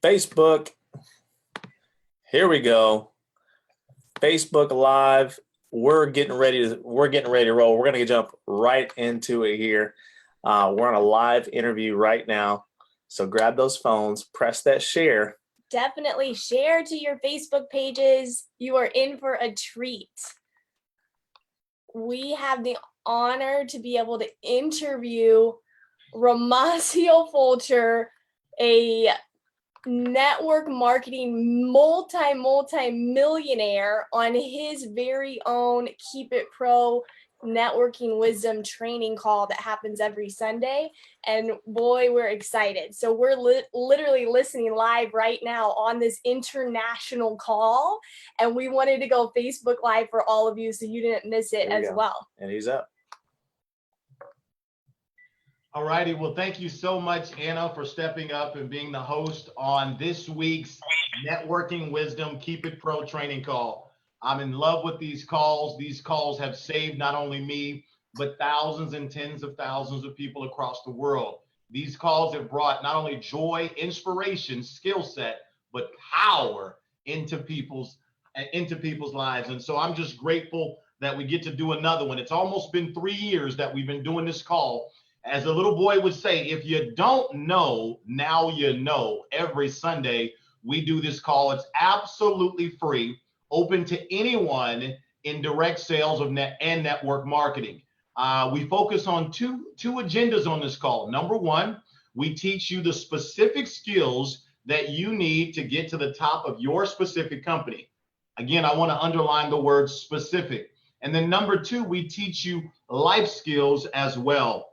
Facebook. Here we go. Facebook Live. We're getting ready to roll. We're gonna jump right into it here. We're on a live interview right now. So grab those phones, press that share. Definitely share to your Facebook pages. You are in for a treat. We have the honor to be able to interview Romacio Fulcher, a network marketing multi-millionaire, on his very own Keep It Pro networking wisdom training call that happens every Sunday. And boy, we're excited. So we're literally listening live right now on this international call, and we wanted to go Facebook Live for all of you so you didn't miss it as well. And he's up. All righty. Well, thank you so much, Anna, for stepping up and being the host on this week's Networking Wisdom Keep It Pro training call. I'm in love with these calls. These calls have saved not only me, but thousands and tens of thousands of people across the world. These calls have brought not only joy, inspiration, skill set, but power into people's lives. And so I'm just grateful that we get to do another one. It's almost been 3 years that we've been doing this call. As a little boy would say, if you don't know, now you know. Every Sunday, we do this call. It's absolutely free, open to anyone in direct sales of network marketing. We focus on two agendas on this call. Number one, we teach you the specific skills that you need to get to the top of your specific company. Again, I want to underline the word specific. And then number two, we teach you life skills as well.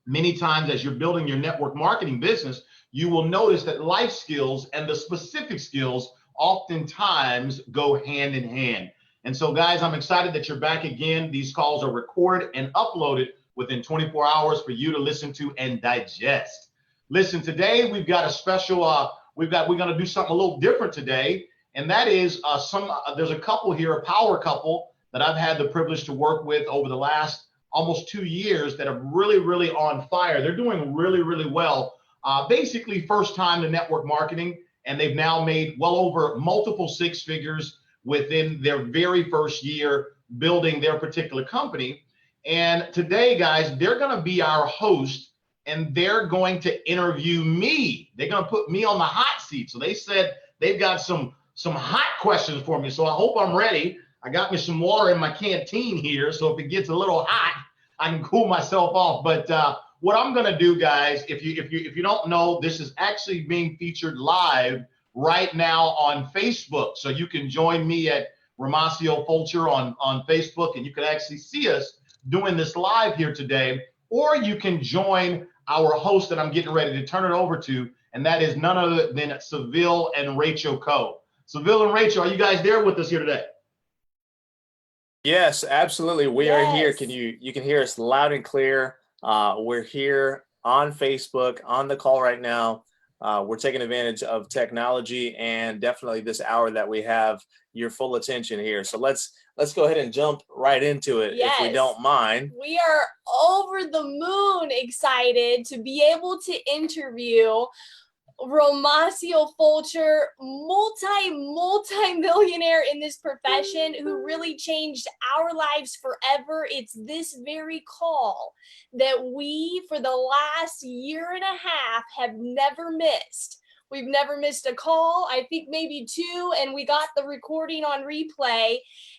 Many times as you're building your network marketing business, you will notice that life skills and the specific skills oftentimes go hand in hand. And so, guys, I'm excited that you're back again. These calls are recorded and uploaded within 24 hours for you to listen to and digest. Listen, today we've got a special, we're going to do something a little different today. And that is there's a couple here, a power couple that I've had the privilege to work with over the last almost 2 years that are really on fire. They're doing really well. Basically first time to network marketing, and they've now made well over multiple six figures within their very first year building their particular company. And today, guys, they're going to be our host, and they're going to interview me. They're going to put me on the hot seat. So they said they've got some hot questions for me. So I hope I'm ready. I got me some water in my canteen here, so if it gets a little hot, I can cool myself off. But what I'm going to do, guys, if you don't know, this is actually being featured live right now on Facebook. So you can join me at Romacio Fulcher on Facebook, and you can actually see us doing this live here today. Or you can join our host that I'm getting ready to turn it over to, and that is none other than Seville and Rachel Coe. Seville and Rachel, are you guys there with us here today? Yes, absolutely. We are here. You can hear us loud and clear. We're here on Facebook, on the call right now. We're taking advantage of technology, and definitely this hour that we have your full attention here. So let's go ahead and jump right into it, if we don't mind. We are over the moon excited to be able to interview Romacio Fulcher, multi-millionaire in this profession, who really changed our lives forever. It's this very call that we, for the last year and a half, have never missed. We've never missed a call, I think maybe two, and we got the recording on replay,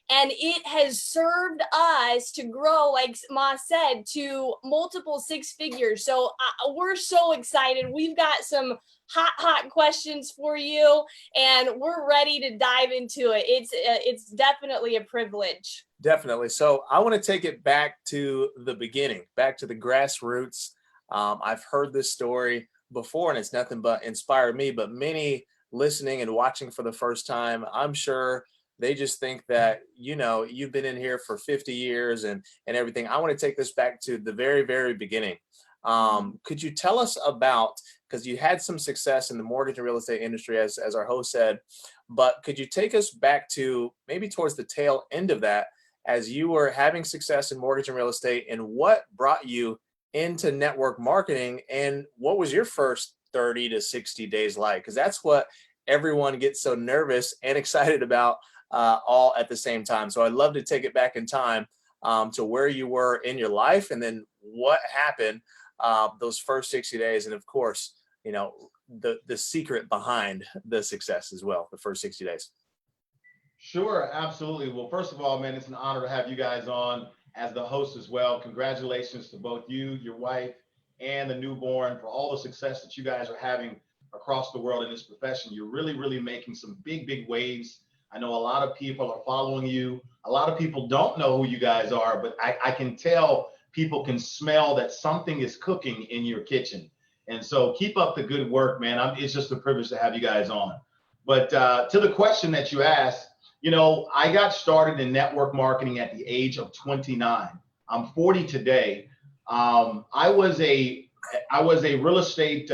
and it has served us to grow, like Ma said, to multiple six figures. So we're so excited. We've got some hot questions for you, and we're ready to dive into it. It's definitely a privilege. Definitely. So I want to take it back to the beginning, back to the grassroots. I've heard this story before, and it's nothing but inspired me, but many listening and watching for the first time, I'm sure they just think that, you've been in here for 50 years and everything. I want to take this back to the very, very beginning. Could you tell us about, because you had some success in the mortgage and real estate industry, as our host said, but could you take us back to maybe towards the tail end of that, as you were having success in mortgage and real estate, and what brought you into network marketing, and what was your first 30 to 60 days like? Because that's what everyone gets so nervous and excited about all at the same time. So I'd love to take it back in time to where you were in your life, and then what happened those first 60 days. And of course, you know, the secret behind the success as well, the first 60 days. Sure, absolutely. Well, first of all, man, it's an honor to have you guys on as the host as well. Congratulations to both you, your wife, and the newborn for all the success that you guys are having across the world in this profession. You're really, really making some big, big waves. I know a lot of people are following you. A lot of people don't know who you guys are, but I can tell people can smell that something is cooking in your kitchen. And so keep up the good work, man. It's just a privilege to have you guys on. But to the question that you asked, you know, I got started in network marketing at the age of 29. I'm 40 today. I was a real estate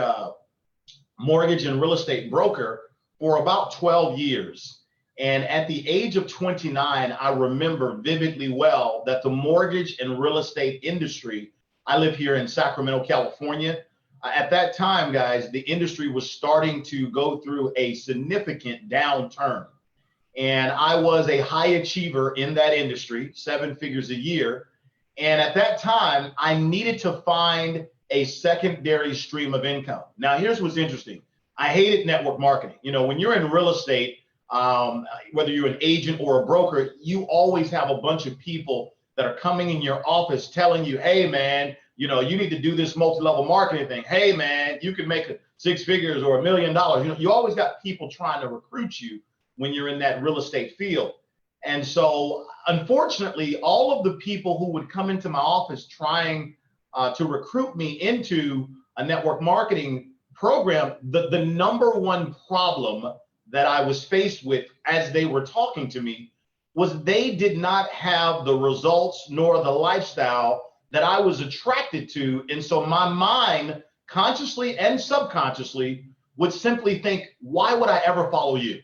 mortgage and real estate broker for about 12 years. And at the age of 29, I remember vividly well that the mortgage and real estate industry, I live here in Sacramento, California. At that time, guys, the industry was starting to go through a significant downturn. And I was a high achiever in that industry, 7 figures a year. And at that time, I needed to find a secondary stream of income. Now, here's what's interesting. I hated network marketing. You know, when you're in real estate, whether you're an agent or a broker, you always have a bunch of people that are coming in your office telling you, hey, man, you know, you need to do this multi-level marketing thing. Hey, man, you can make 6 figures or $1 million. You know, you always got people trying to recruit you when you're in that real estate field. And so, unfortunately, all of the people who would come into my office trying to recruit me into a network marketing program, the number one problem that I was faced with as they were talking to me was they did not have the results nor the lifestyle that I was attracted to. And so my mind, consciously and subconsciously, would simply think, why would I ever follow you?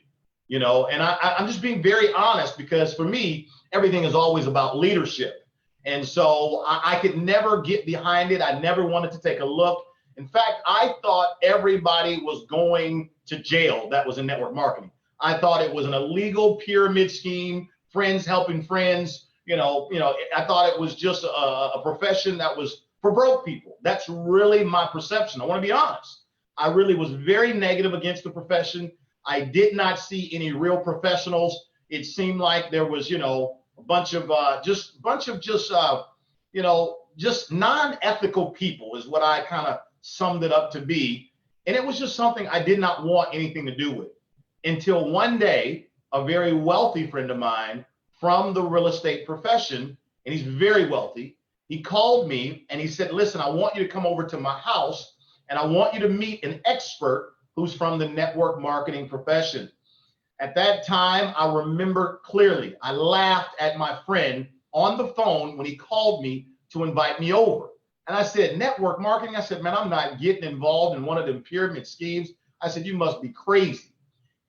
You know, and I'm just being very honest, because for me, everything is always about leadership. And so I could never get behind it. I never wanted to take a look. In fact, I thought everybody was going to jail that was in network marketing. I thought it was an illegal pyramid scheme, friends helping friends. You know, I thought it was just a profession that was for broke people. That's really my perception. I want to be honest. I really was very negative against the profession. I did not see any real professionals. It seemed like there was, you know, a bunch of just non-ethical people is what I kind of summed it up to be. And it was just something I did not want anything to do with, until one day, a very wealthy friend of mine from the real estate profession, and he's very wealthy, he called me and he said, listen, I want you to come over to my house and I want you to meet an expert who's from the network marketing profession. At that time, I remember clearly, I laughed at my friend on the phone when he called me to invite me over. And I said, network marketing? I said, man, I'm not getting involved in one of them pyramid schemes. I said, you must be crazy.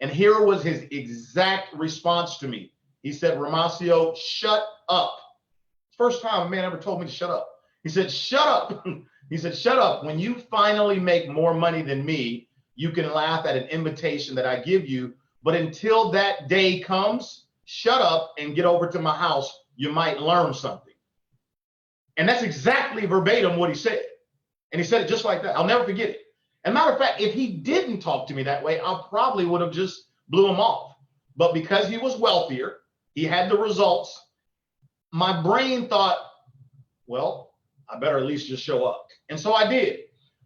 And here was his exact response to me. He said, Romacio, shut up. First time a man ever told me to shut up. He said, shut up. He said, shut up. When you finally make more money than me, you can laugh at an invitation that I give you. But until that day comes, shut up and get over to my house. You might learn something. And that's exactly verbatim what he said. And he said it just like that. I'll never forget it. As a matter of fact, if he didn't talk to me that way, I probably would have just blew him off. But because he was wealthier, he had the results, my brain thought, well, I better at least just show up. And so I did.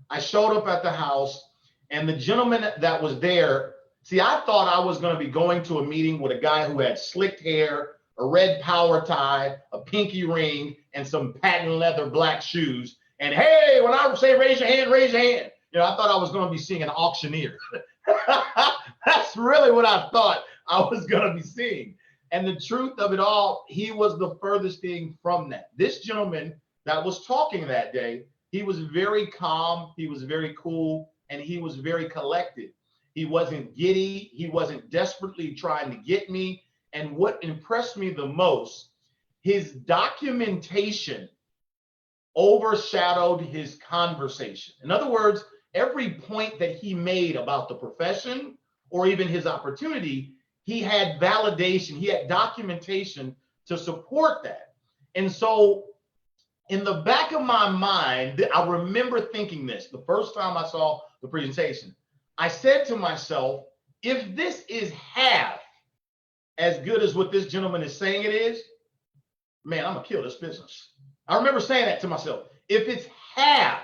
I showed up at the house. And the gentleman that was there, see, I thought I was going to be going to a meeting with a guy who had slicked hair, a red power tie, a pinky ring, and some patent leather black shoes. And hey, when I say raise your hand, raise your hand. You know, I thought I was going to be seeing an auctioneer. That's really what I thought I was going to be seeing. And the truth of it all, he was the furthest thing from that. This gentleman that was talking that day, he was very calm, he was very cool, and he was very collected. He wasn't giddy. He wasn't desperately trying to get me. And what impressed me the most, his documentation overshadowed his conversation. In other words, every point that he made about the profession or even his opportunity, he had validation, he had documentation to support that. And so in the back of my mind, I remember thinking this the first time I saw the presentation. I said to myself, if this is half as good as what this gentleman is saying it is, man, I'm gonna kill this business. I remember saying that to myself. If it's half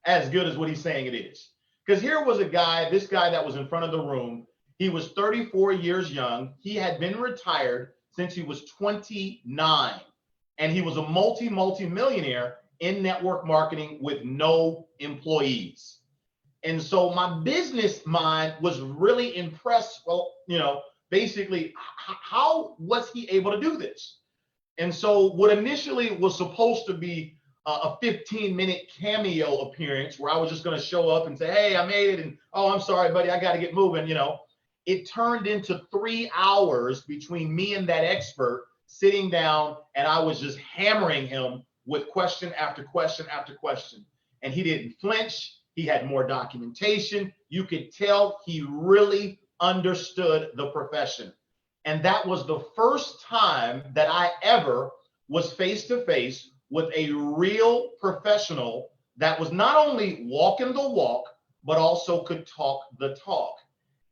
as good as what he's saying it is. Because here was a guy, this guy that was in front of the room, he was 34 years young. He had been retired since he was 29. And he was a multi-millionaire in network marketing with no employees. And so my business mind was really impressed. Well, basically, how was he able to do this? And so what initially was supposed to be a 15-minute cameo appearance where I was just going to show up and say, hey, I made it. And, oh, I'm sorry, buddy, I got to get moving. It turned into 3 hours between me and that expert sitting down, and I was just hammering him with question after question after question. And he didn't flinch. He had more documentation. You could tell he really understood the profession. And that was the first time that I ever was face-to-face with a real professional that was not only walking the walk, but also could talk the talk.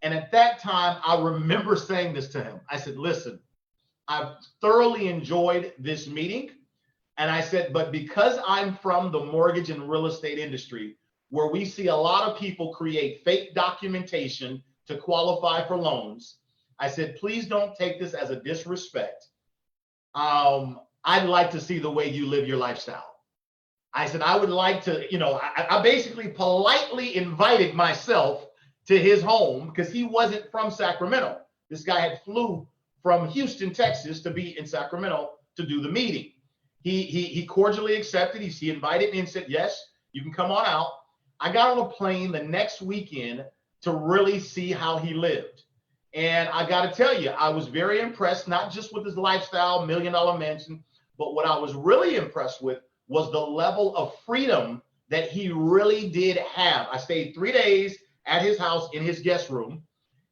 And at that time, I remember saying this to him. I said, listen, I've thoroughly enjoyed this meeting. And I said, but because I'm from the mortgage and real estate industry, where we see a lot of people create fake documentation to qualify for loans, I said, please don't take this as a disrespect. I'd like to see the way you live your lifestyle. I said, I would like to, I basically politely invited myself to his home because he wasn't from Sacramento. This guy had flew from Houston, Texas to be in Sacramento to do the meeting. He cordially accepted. He invited me and said, yes, you can come on out. I got on a plane the next weekend to really see how he lived. And I got to tell you, I was very impressed, not just with his lifestyle, $1 million mansion, but what I was really impressed with was the level of freedom that he really did have. I stayed 3 days at his house in his guest room,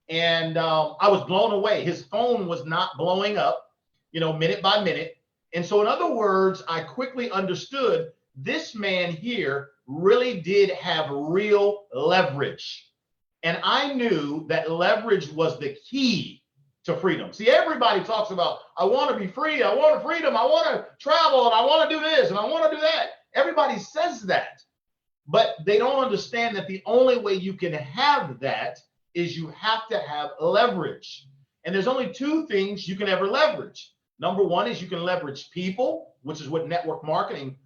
and I was blown away. His phone was not blowing up, minute by minute. And so in other words, I quickly understood this man here really did have real leverage. And I knew that leverage was the key to freedom. See, everybody talks about, I want to be free, I want freedom, I want to travel, and I want to do this, and I want to do that. Everybody says that, but they don't understand that the only way you can have that is you have to have leverage. And there's only 2 things you can ever leverage. Number one is you can leverage people, which is what network marketing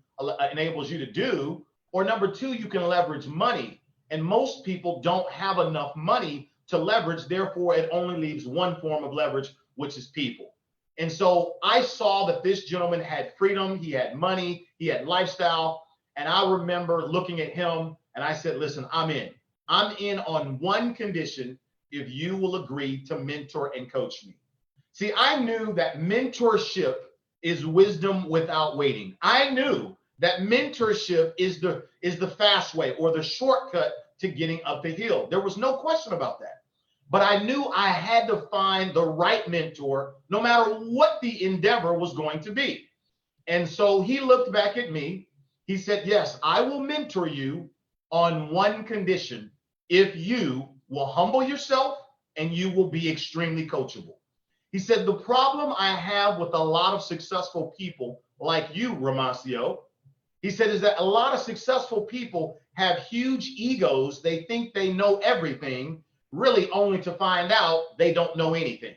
enables you to do. Or number 2, you can leverage money. And most people don't have enough money to leverage. Therefore, it only leaves one form of leverage, which is people. And so I saw that this gentleman had freedom. He had money. He had lifestyle. And I remember looking at him and I said, listen, I'm in. I'm in on one condition: if you will agree to mentor and coach me. See, I knew that mentorship is wisdom without waiting. I knew that mentorship is the fast way or the shortcut to getting up the hill. There was no question about that. But I knew I had to find the right mentor, no matter what the endeavor was going to be. And so he looked back at me. He said, yes, I will mentor you on one condition: if you will humble yourself and you will be extremely coachable. He said, the problem I have with a lot of successful people like you, Romacio, he said, is that a lot of successful people have huge egos. They think they know everything, really only to find out they don't know anything.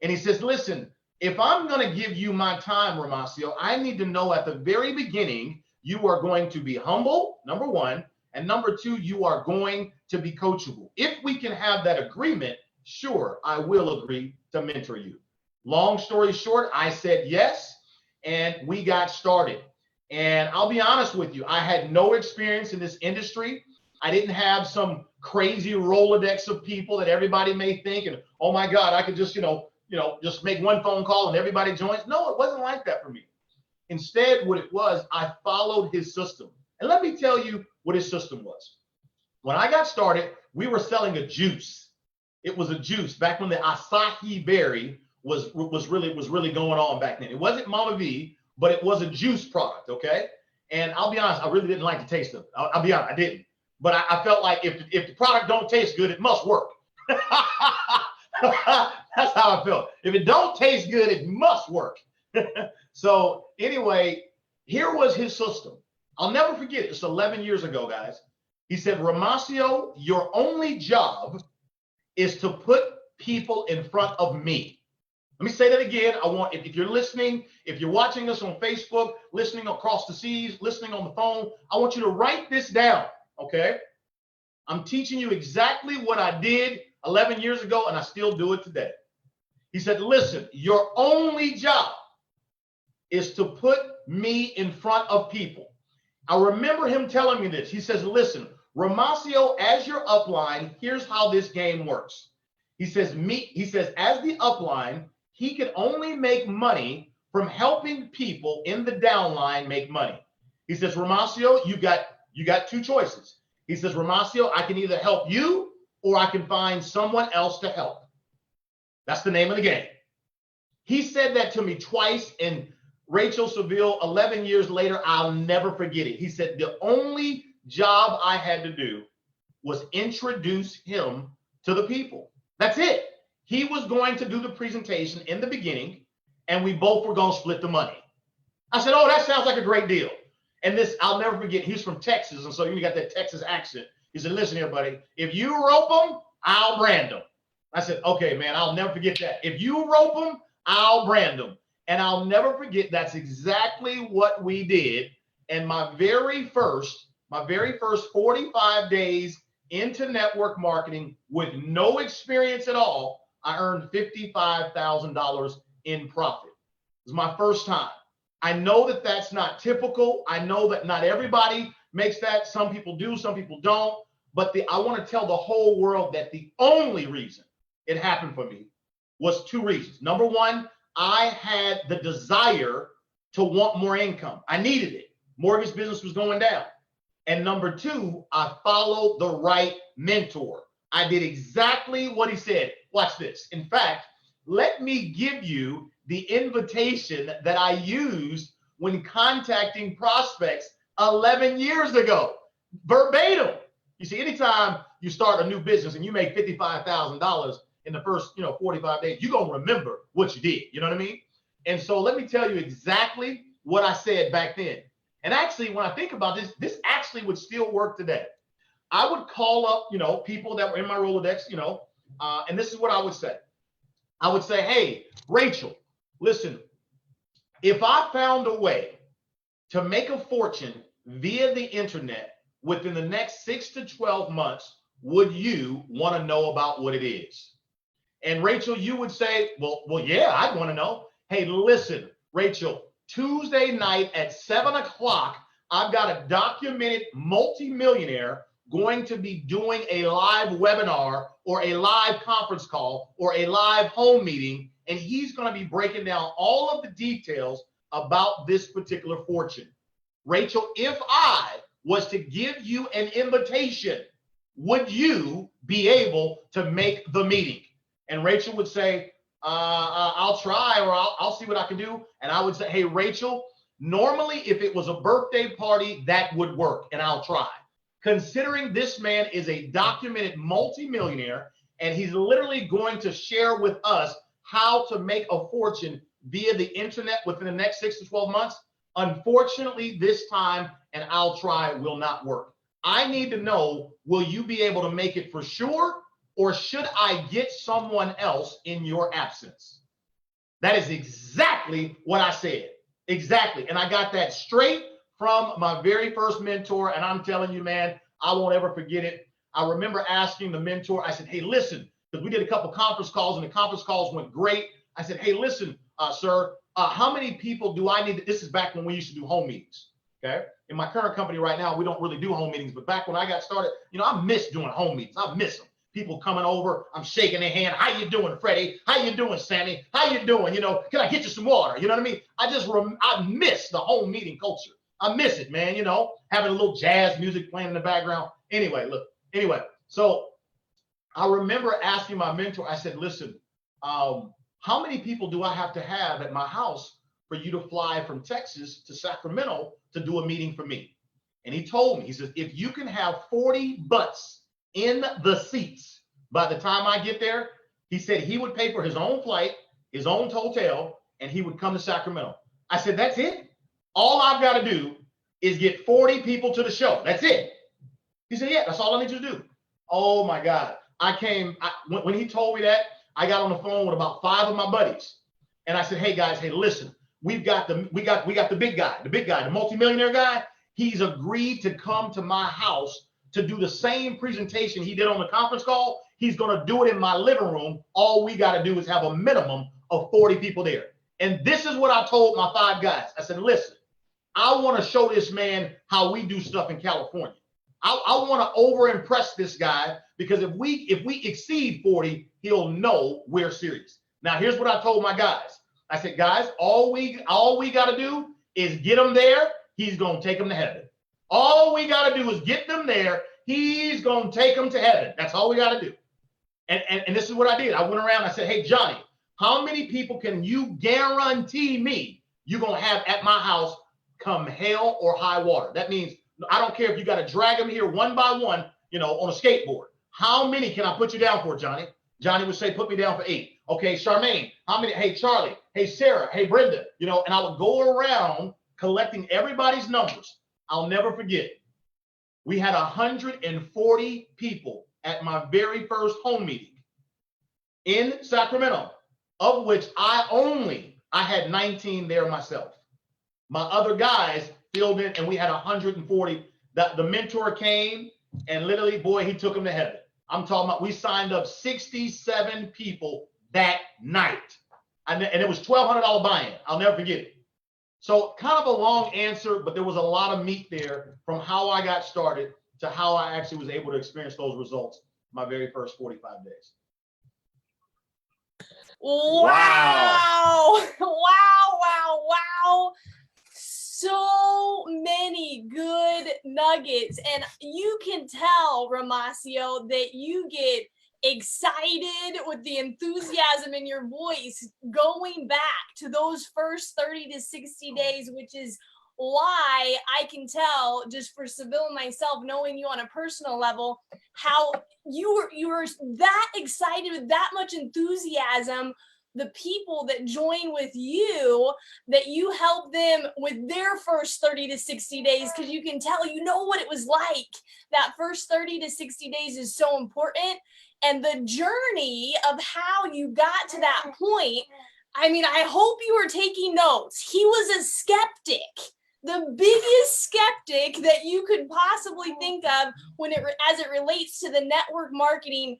And he says, listen, if I'm going to give you my time, Romacio, I need to know at the very beginning, you are going to be humble, number one, and number 2, you are going to be coachable. If we can have that agreement, sure, I will agree to mentor you. Long story short, I said yes, and we got started. And I'll be honest with you, I had no experience in this industry. I didn't have some crazy Rolodex of people that everybody may think, and oh my God, I could just, just make one phone call and everybody joins. No, it wasn't like that for me. Instead, what it was, I followed his system. And let me tell you what his system was. When I got started, we were selling a juice. It was a juice back when the acai berry was really going on back then. It wasn't Mama V, but it was a juice product, okay? And I'll be honest, I really didn't like the taste of it. I'll be honest, I didn't. But I felt like if the product don't taste good, it must work. That's how I felt. If it don't taste good, it must work. So anyway, here was his system. I'll never forget. It's 11 years ago, guys. He said, Romacio, your only job is to put people in front of me. Let me say that again. I want, if you're listening, if you're watching us on Facebook, listening across the seas, listening on the phone, I want you to write this down, okay? I'm teaching you exactly what I did 11 years ago, and I still do it today. He said, listen, your only job is to put me in front of people. I remember him telling me this. He says, listen, Romacio, as your upline, here's how this game works. He says, as the upline, he can only make money from helping people in the downline make money. He says, Romacio, you got two choices. He says, Romacio, I can either help you or I can find someone else to help. That's the name of the game. He said that to me twice, and Rachel, Seville, 11 years later, I'll never forget it. He said, the only job I had to do was introduce him to the people. That's it. He was going to do the presentation in the beginning, and we both were going to split the money. I said, oh, that sounds like a great deal. And this, I'll never forget, he's from Texas, and so you got that Texas accent. He said, listen here, buddy, if you rope them, I'll brand them. I said, okay, man, I'll never forget that. If you rope them, I'll brand them. And I'll never forget, that's exactly what we did. And my very first 45 days into network marketing with no experience at all, I earned $55,000 in profit. It was my first time. I know that that's not typical. I know that not everybody makes that. Some people do, some people don't. But I want to tell the whole world that the only reason it happened for me was two reasons. Number one, I had the desire to want more income. I needed it. Mortgage business was going down. And number two, I followed the right mentor. I did exactly what he said. Watch this. In fact, let me give you the invitation that I used when contacting prospects 11 years ago. Verbatim. You see, anytime you start a new business and you make $55,000 in the first, 45 days, you're going to remember what you did. You know what I mean? And so let me tell you exactly what I said back then. And actually, when I think about this, this actually would still work today. I would call up, people that were in my Rolodex, and this is what I would say. I would say, hey, Rachel, listen, if I found a way to make a fortune via the internet within the next 6 to 12 months, would you want to know about what it is? And Rachel, you would say, well, yeah, I'd want to know. Hey, listen, Rachel, Tuesday night at 7 o'clock, I've got a documented multimillionaire going to be doing a live webinar or a live conference call or a live home meeting, and he's going to be breaking down all of the details about this particular fortune. Rachel, if I was to give you an invitation, would you be able to make the meeting? And Rachel would say, I'll try, or I'll see what I can do. And I would say, hey, Rachel, normally if it was a birthday party, that would work, and I'll try. Considering this man is a documented multimillionaire, and he's literally going to share with us how to make a fortune via the internet within the next 6 to 12 months, unfortunately, this time, and I'll try, will not work. I need to know, will you be able to make it for sure, or should I get someone else in your absence? That is exactly what I said. Exactly. And I got that straight from my very first mentor. And I'm telling you, man, I won't ever forget it. I remember asking the mentor, I said, hey, listen, because we did a couple conference calls and the conference calls went great. I said, hey, listen, sir, how many people do I need? This is back when we used to do home meetings. Okay. In my current company right now, we don't really do home meetings. But back when I got started, I miss doing home meetings. I miss them. People coming over, I'm shaking their hand. How you doing, Freddie? How you doing, Sammy? How you doing? Can I get you some water? You know what I mean? I miss the home meeting culture. I miss it, man. Having a little jazz music playing in the background. Anyway, look, Anyway, so I remember asking my mentor, I said, listen, how many people do I have to have at my house for you to fly from Texas to Sacramento to do a meeting for me? And he told me, he says, if you can have 40 butts in the seats by the time I get there, he said he would pay for his own flight, his own hotel, and he would come to Sacramento. I said, that's it? All I've got to do is get 40 people to the show. That's it. He said, yeah, that's all I need you to do. Oh my God. When he told me that, I got on the phone with about 5 of my buddies. And I said, hey guys, hey, listen, we got the big guy, the multimillionaire guy. He's agreed to come to my house to do the same presentation he did on the conference call. He's going to do it in my living room. All we got to do is have a minimum of 40 people there. And this is what I told my 5 guys. I said, listen, I want to show this man how we do stuff in California. I want to over impress this guy, because if we exceed 40, he'll know we're serious. Now, here's what I told my guys. I said, guys, all we got to do is get him there. He's going to take them to heaven. All we got to do is get them there. He's going to take them to heaven. That's all we got to do. And this is what I did. I went around. I said, hey, Johnny, how many people can you guarantee me you're going to have at my house come hell or high water? That means I don't care if you got to drag them here one by one, on a skateboard. How many can I put you down for, Johnny? Johnny would say, put me down for 8. Okay, Charmaine, how many? Hey, Charlie. Hey, Sarah. Hey, Brenda. And I would go around collecting everybody's numbers. I'll never forget. We had 140 people at my very first home meeting in Sacramento, of which I had 19 there myself. My other guys filled in, and we had 140. The mentor came, and literally, boy, he took them to heaven. I'm talking about, we signed up 67 people that night. And it was $1,200 buy-in. I'll never forget it. So kind of a long answer, but there was a lot of meat there from how I got started to how I actually was able to experience those results my very first 45 days. Wow. Wow. So many good nuggets. And you can tell, Romacio, that you get excited with the enthusiasm in your voice going back to those first 30 to 60 days, which is why I can tell, just for Seville and myself, knowing you on a personal level, how you were that excited with that much enthusiasm. The people that join with you, that you help them with their first 30 to 60 days, because you can tell, what it was like. That first 30 to 60 days is so important. And the journey of how you got to that point, I hope you were taking notes. He was a skeptic, the biggest skeptic that you could possibly think of as it relates to the network marketing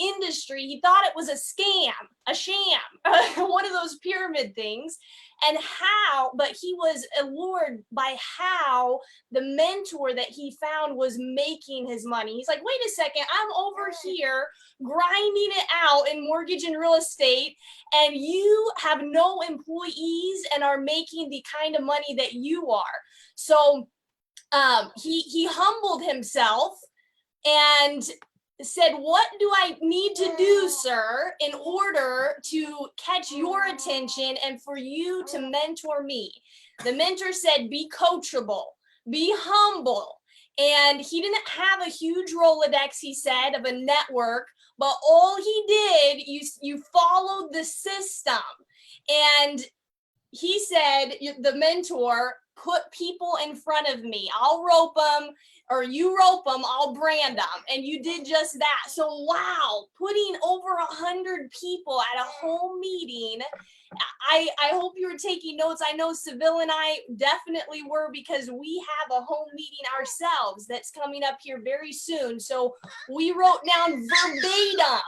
industry. He thought it was a sham, one of those pyramid things. But he was allured by how the mentor that he found was making his money. He's like, wait a second, I'm over here grinding it out in mortgage and real estate, and you have no employees and are making the kind of money that you are. So he humbled himself and said, what do I need to do, sir, in order to catch your attention and for you to mentor me? The mentor said, be coachable, be humble. And he didn't have a huge Rolodex, he said, of a network, but all he did, you followed the system. And he said, the mentor, put people in front of me. I'll rope them, or you rope them, I'll brand them. And you did just that. So, wow, putting over 100 people at a home meeting. I hope you were taking notes. I know Seville and I definitely were, because we have a home meeting ourselves that's coming up here very soon. So we wrote down verbatim,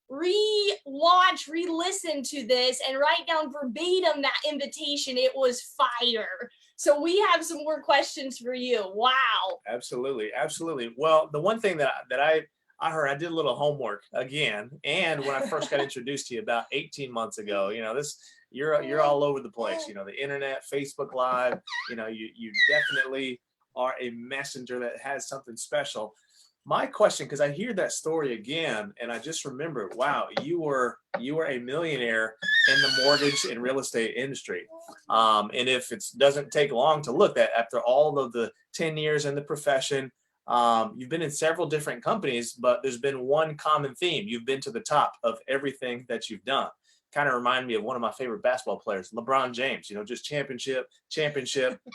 re-listen to this and write down verbatim that invitation. It was fire. So we have some more questions for you. Wow. Absolutely. Well, the one thing that I heard, I did a little homework again, and when I first got introduced to you about 18 months ago, you're all over the place. The internet, Facebook Live. You definitely are a messenger that has something special. My question, because I hear that story again, and I just remember, wow, you were a millionaire in the mortgage and real estate industry. And if it doesn't take long to look at, after all of the 10 years in the profession, you've been in several different companies, but there's been one common theme. You've been to the top of everything that you've done. Kind of remind me of one of my favorite basketball players, LeBron James. Just championship.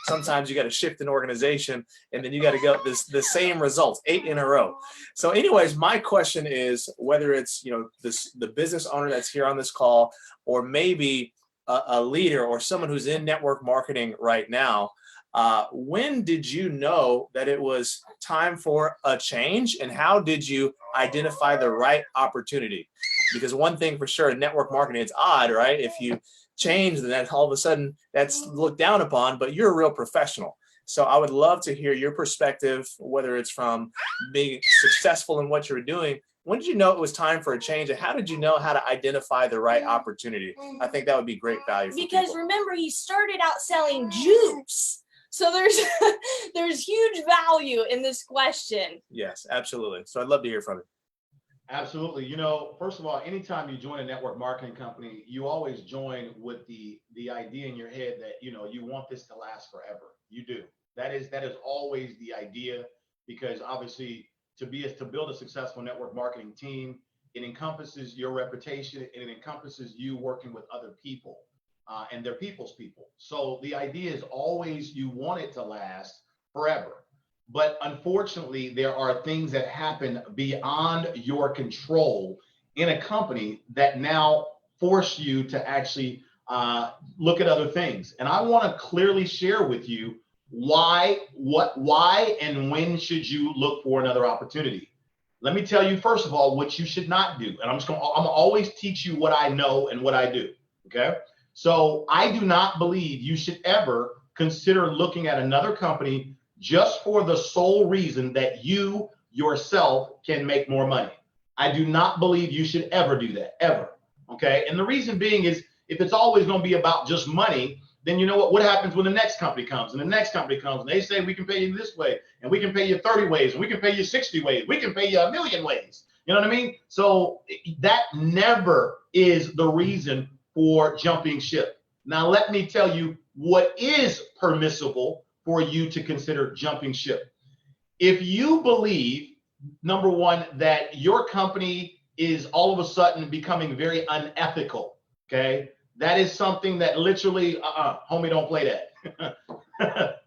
Sometimes you got to shift an organization, and then you got to go the same results 8 in a row. So, anyways, my question is whether it's the business owner that's here on this call, or maybe a leader or someone who's in network marketing right now. When did you know that it was time for a change, and how did you identify the right opportunity? Because one thing for sure, in network marketing, it's odd, right? If you change, then all of a sudden that's looked down upon, but you're a real professional. So I would love to hear your perspective, whether it's from being successful in what you're doing. When did you know it was time for a change, and how did you know how to identify the right opportunity? I think that would be great value for because people. remember, he started out selling juice. So there's huge value in this question. Yes, absolutely. So I'd love to hear from you. Absolutely. First of all, anytime you join a network marketing company, you always join with the idea in your head that, you want this to last forever. You do. That is always the idea, because obviously to build a successful network marketing team, it encompasses your reputation, and it encompasses you working with other people, and they're people's people. So the idea is always you want it to last forever. But unfortunately, there are things that happen beyond your control in a company that now force you to actually look at other things. And I want to clearly share with you why, and when should you look for another opportunity. Let me tell you, first of all, what you should not do. And I'm going to always teach you what I know and what I do. Okay. So I do not believe you should ever consider looking at another company just for the sole reason that you yourself can make more money. I do not believe you should ever do that, ever. Okay. And the reason being is, if it's always going to be about just money, then you know what happens when the next company comes, and the next company comes, and they say, we can pay you this way, and we can pay you 30 ways, and we can pay you 60 ways, we can pay you 1,000,000 ways. You know what I mean? So that never is the reason for jumping ship. Now, let me tell you what is permissible for you to consider jumping ship. If you believe, number one, that your company is all of a sudden becoming very unethical, okay, that is something that literally, homie, don't play that.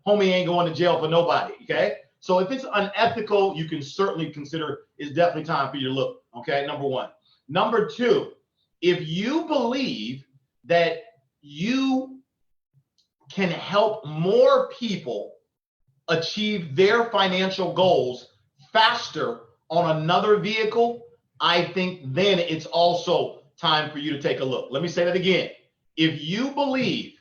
Homie ain't going to jail for nobody, okay? So if it's unethical, you can certainly consider it's definitely time for you to look, okay, number one. Number two, if you believe that you can help more people achieve their financial goals faster on another vehicle, I think then it's also time for you to take a look. Let me say that again. If you believe,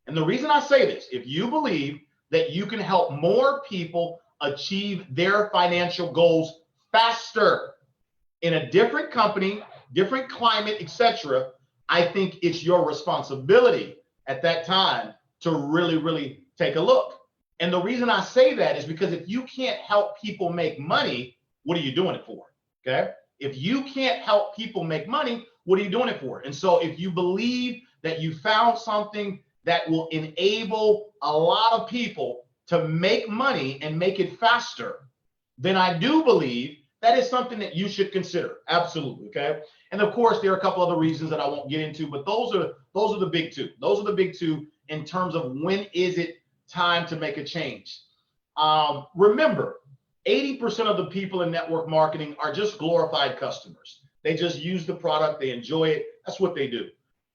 and the reason I say this, if you believe that you can help more people achieve their financial goals faster in a different company, different climate, etc., I think it's your responsibility at that time to really, really take a look. And the reason I say that is because if you can't help people make money, what are you doing it for? Okay. If you can't help people make money, what are you doing it for? And so if you believe that you found something that will enable a lot of people to make money and make it faster, then I do believe that is something that you should consider. Absolutely. Okay. And of course, there are a couple other reasons that I won't get into, but those are the big two. Those are the big two in terms of when is it time to make a change. Remember, 80% of the people in network marketing are just glorified customers. They just use the product, they enjoy it. That's what they do.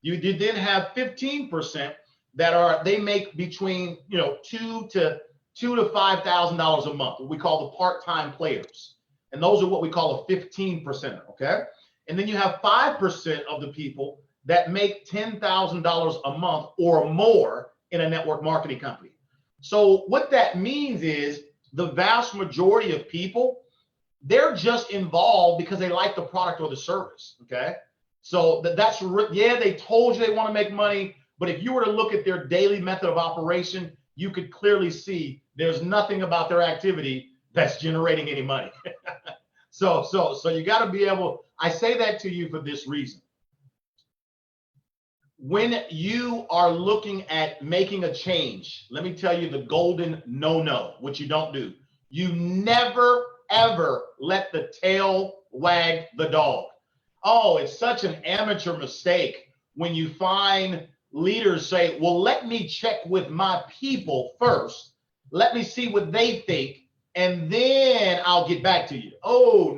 You did then have 15% they make between $2,000 to $5,000 a month, what we call the part-time players. And those are what we call a 15%, okay? And then you have 5% of the people that make $10,000 a month or more in a network marketing company. So what that means is the vast majority of people, they're just involved because they like the product or the service, okay? So they told you they want to make money, but if you were to look at their daily method of operation, you could clearly see there's nothing about their activity that's generating any money. So you got to be able, I say that to you for this reason. When you are looking at making a change, let me tell you the golden no, what you don't do. You never, ever let the tail wag the dog. Oh, it's such an amateur mistake when you find leaders say, well, let me check with my people first. Let me see what they think, and then I'll get back to you. Oh,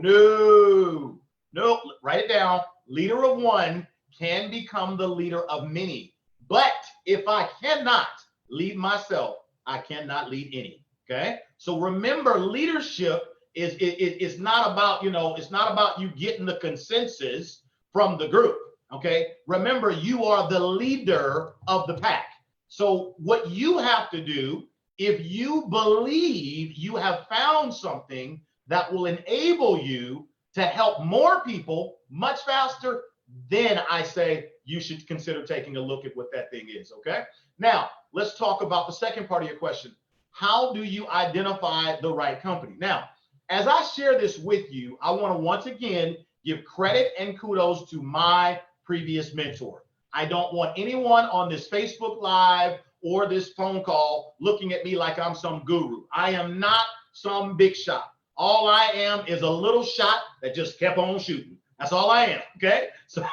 no, write it down. Leader of one can become the leader of many. But if I cannot lead myself, I cannot lead any. Okay. So remember, leadership is not about, it's not about you getting the consensus from the group. Okay. Remember, you are the leader of the pack. So what you have to do, if you believe you have found something that will enable you to help more people much faster, then I say you should consider taking a look at what that thing is, okay? Now, let's talk about the second part of your question. How do you identify the right company? Now, as I share this with you, I want to once again give credit and kudos to my previous mentor. I don't want anyone on this Facebook Live or this phone call looking at me like I'm some guru. I am not some big shot. All I am is a little shot that just kept on shooting. That's all I am. Okay. So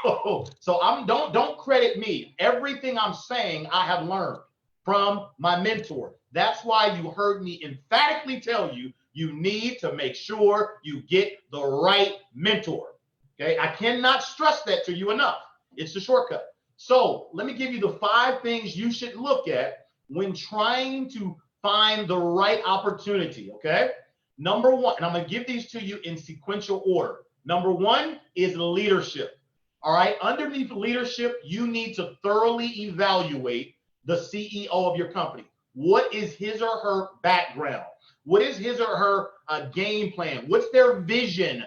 don't credit me. Everything I'm saying, I have learned from my mentor. That's why you heard me emphatically tell you, you need to make sure you get the right mentor. Okay. I cannot stress that to you enough. It's the shortcut. So let me give you the 5 things you should look at when trying to find the right opportunity. Okay. Number 1, and I'm going to give these to you in sequential order. Number 1 is leadership. All right. Underneath leadership, you need to thoroughly evaluate the CEO of your company. What is his or her background? What is his or her game plan? What's their vision?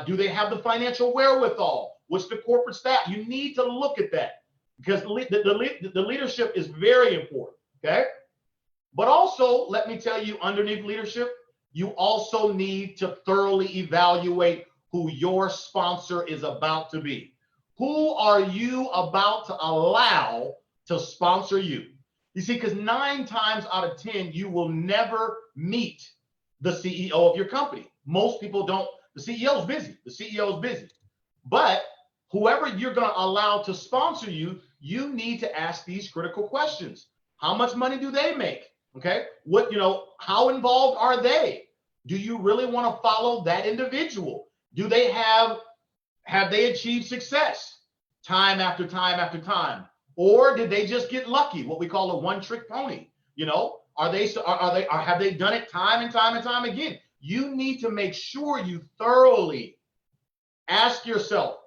Do they have the financial wherewithal? What's the corporate staff? You need to look at that because the leadership is very important. Okay. But also, let me tell you, underneath leadership, you also need to thoroughly evaluate who your sponsor is about to be. Who are you about to allow to sponsor you? You see, because 9 times out of 10, you will never meet the CEO of your company. Most people don't. The CEO is busy. The CEO is busy. But whoever you're going to allow to sponsor you, you need to ask these critical questions. How much money do they make? Okay. How involved are they? Do you really want to follow that individual? Do they have they achieved success time after time after time? Or did they just get lucky, what we call a one-trick pony? Have they done it time and time and time again? You need to make sure you thoroughly ask yourself,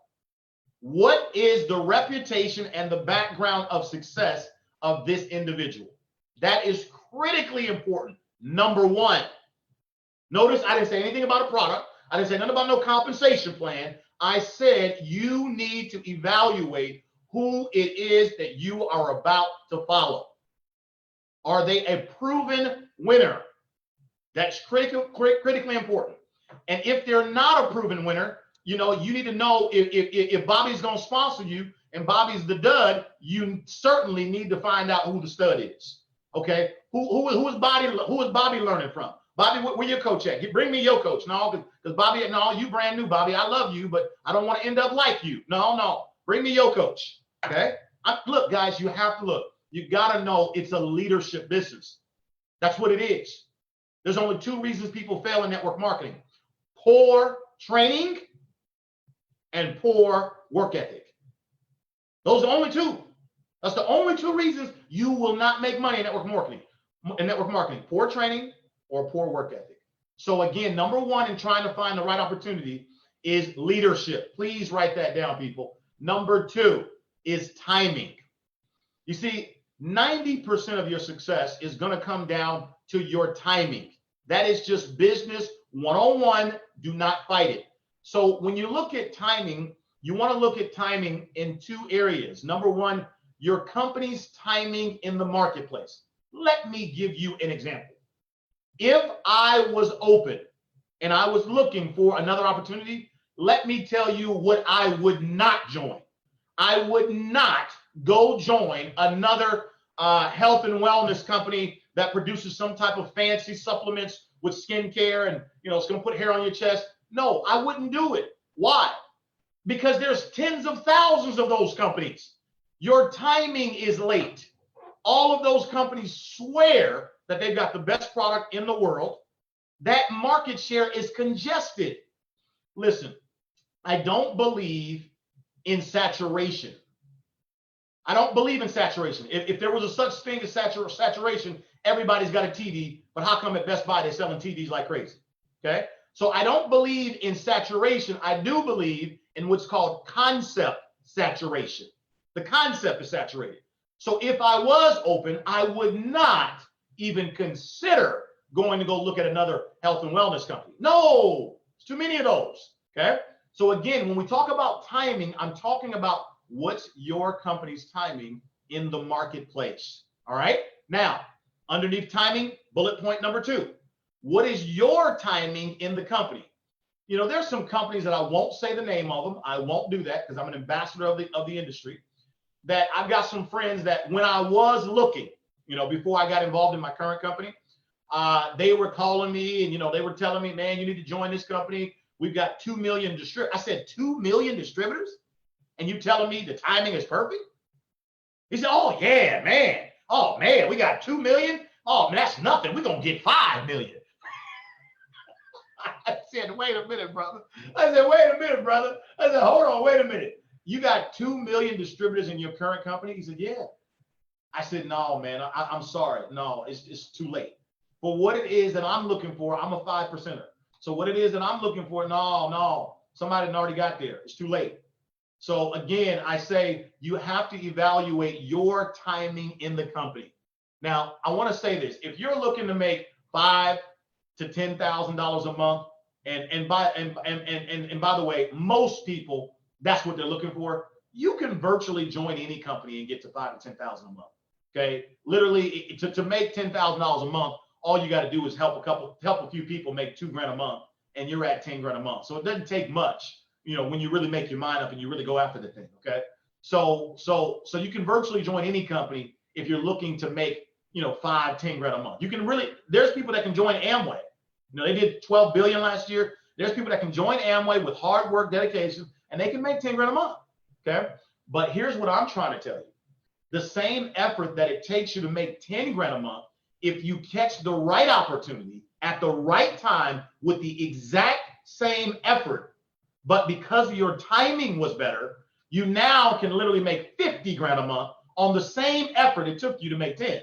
what is the reputation and the background of success of this individual? That is critically important. Number 1. Notice I didn't say anything about a product. I didn't say nothing about no compensation plan. I said you need to evaluate who it is that you are about to follow. Are they a proven winner? That's critically important. And if they're not a proven winner, you need to know if Bobby's going to sponsor you and Bobby's the dud, you certainly need to find out who the stud is. Okay, who is Bobby learning from? Bobby, where your coach at? Bring me your coach. No, because Bobby, no, you brand new, Bobby. I love you, but I don't want to end up like you. No. Bring me your coach. Okay. Look, guys, you have to look. You got to know it's a leadership business. That's what it is. There's only 2 reasons people fail in network marketing: poor training and poor work ethic. Those are the only 2. That's the only 2 reasons you will not make money in network marketing. Poor training or poor work ethic. So again, number 1 in trying to find the right opportunity is leadership. Please write that down, people. Number 2 is timing. You see, 90% of your success is going to come down to your timing. That is just business 101. Do not fight it. So when you look at timing, you want to look at timing in 2 areas. Number 1, your company's timing in the marketplace. Let me give you an example. If I was open and I was looking for another opportunity, let me tell you what I would not join. I would not go join another health and wellness company that produces some type of fancy supplements with skincare and, it's going to put hair on your chest. No, I wouldn't do it. Why? Because there's tens of thousands of those companies. Your timing is late. All of those companies swear that they've got the best product in the world. That market share is congested. Listen, I don't believe in saturation. I don't believe in saturation. If there was a such thing as saturation, everybody's got a TV, but how come at Best Buy they're selling TVs like crazy? Okay? So I don't believe in saturation. I do believe in what's called concept saturation. The concept is saturated. So if I was open, I would not even consider going to go look at another health and wellness company. No, it's too many of those. Okay? So again, when we talk about timing, I'm talking about what's your company's timing in the marketplace. All right. Now, underneath timing, bullet point number 2. What is your timing in the company? There's some companies that I won't say the name of them. I won't do that because I'm an ambassador of the industry. That I've got some friends that when I was looking, before I got involved in my current company, they were calling me and, they were telling me, man, you need to join this company. We've got 2 million distributors. I said, 2 million distributors? And you telling me the timing is perfect? He said, oh, yeah, man. Oh, man, we got 2 million? Oh, man, that's nothing. We're going to get 5 million. I said, wait a minute, brother. I said, hold on, wait a minute. You got 2 million distributors in your current company? He said, yeah. I said, no, man, I'm sorry. No, it's too late. For what it is that I'm looking for, I'm a 5%er. So what it is that I'm looking for, no, somebody already got there. It's too late. So again, I say you have to evaluate your timing in the company. Now, I want to say this: if you're looking to make $5,000 to $10,000 a month, and by the way, most people, that's what they're looking for. You can virtually join any company and get to $5,000 to $10,000 a month. Okay, literally to make $10,000 a month, all you got to do is help a few people make $2,000 a month, and you're at $10,000 a month. So it doesn't take much. When you really make your mind up and you really go after the thing, okay? So you can virtually join any company if you're looking to make, $5,000, $10,000 a month. You can really, there's people that can join Amway. They did 12 billion last year. There's people that can join Amway with hard work, dedication, and they can make $10,000 a month, okay? But here's what I'm trying to tell you. The same effort that it takes you to make $10,000 a month, if you catch the right opportunity at the right time with the exact same effort, but because your timing was better, you now can literally make $50,000 a month on the same effort it took you to make 10.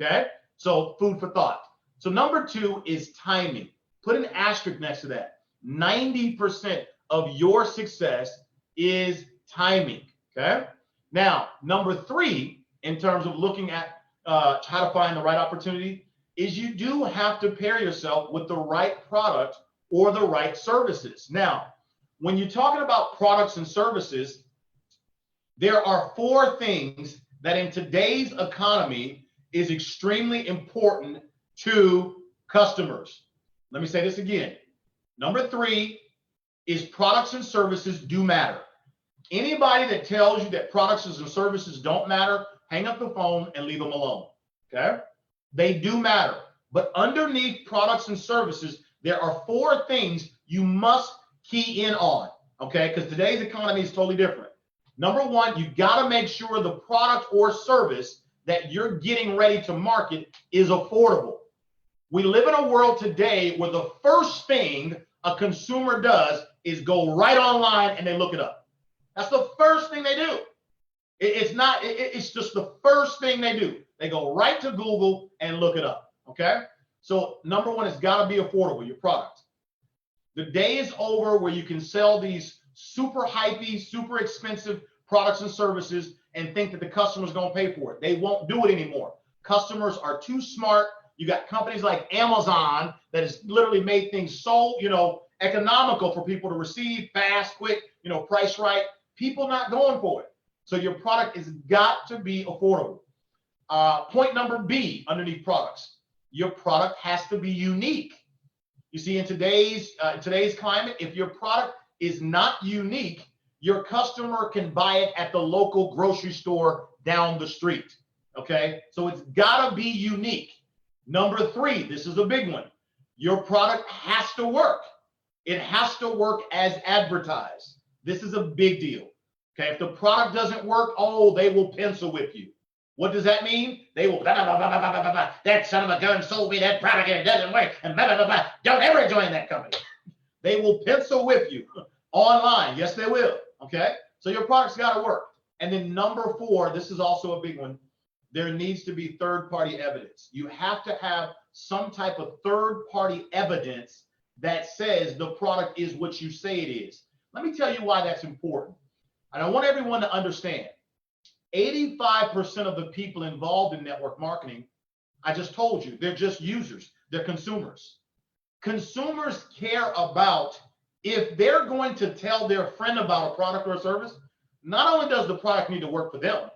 Okay? So food for thought. So number 2 is timing. Put an asterisk next to that. 90% of your success is timing. Okay? Now, number 3, in terms of looking at how to find the right opportunity, is you do have to pair yourself with the right product or the right services. Now, when you're talking about products and services, there are 4 things that in today's economy is extremely important to customers. Let me say this again. Number 3 is products and services do matter. Anybody that tells you that products and services don't matter, hang up the phone and leave them alone. Okay? They do matter. But underneath products and services, there are 4 things you must key in on, okay? Because today's economy is totally different. Number 1, you got to make sure the product or service that you're getting ready to market is affordable. We live in a world today where the first thing a consumer does is go right online and they look it up. That's the first thing they do. It's just the first thing they do. They go right to Google and look it up, okay? So number 1, it's got to be affordable, your product. The day is over where you can sell these super hypey, super expensive products and services and think that the customer's going to pay for it. They won't do it anymore. Customers are too smart. You got companies like Amazon that has literally made things so, economical for people to receive, fast, quick, price right. People not going for it. So your product has got to be affordable. Point number B underneath products. Your product has to be unique. You see, in today's climate, if your product is not unique, your customer can buy it at the local grocery store down the street. Okay, so it's gotta be unique. Number 3, this is a big one. Your product has to work. It has to work as advertised. This is a big deal. Okay, if the product doesn't work, oh, they will pencil whip you. What does that mean? They will, blah, blah, blah, blah, blah, blah, blah. That son of a gun sold me that product and it doesn't work, and blah, blah, blah, blah. Don't ever join that company. They will pencil whip you online. Yes, they will. Okay, so your product's got to work. And then number 4, this is also a big one. There needs to be third-party evidence. You have to have some type of third-party evidence that says the product is what you say it is. Let me tell you why that's important. And I want everyone to understand, 85% of the people involved in network marketing, I just told you, they're just users. They're consumers. Consumers care about if they're going to tell their friend about a product or a service, not only does the product need to work for them,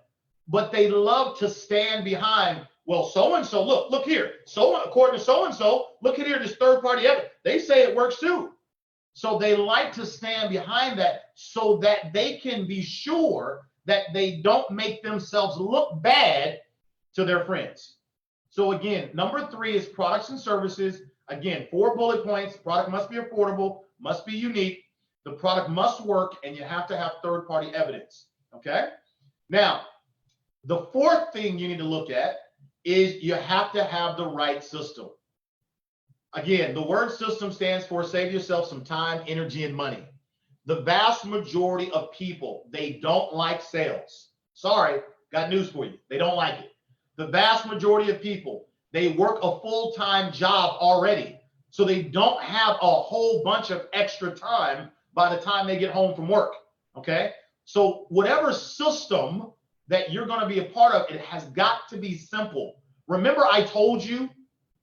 but they love to stand behind, well, so-and-so, look here. So according to so-and-so, look at here, this third-party evidence. They say it works too. So they like to stand behind that so that they can be sure that they don't make themselves look bad to their friends. So again, number 3 is products and services. Again, 4 bullet points. Product must be affordable, must be unique. The product must work, and you have to have third-party evidence. Okay? Now, the 4th thing you need to look at is you have to have the right system. Again, the word system stands for save yourself some time, energy, and money. The vast majority of people, they don't like sales. Sorry, got news for you. They don't like it. The vast majority of people, they work a full-time job already. So they don't have a whole bunch of extra time by the time they get home from work. Okay? So whatever system that you're going to be a part of, it has got to be simple. Remember, I told you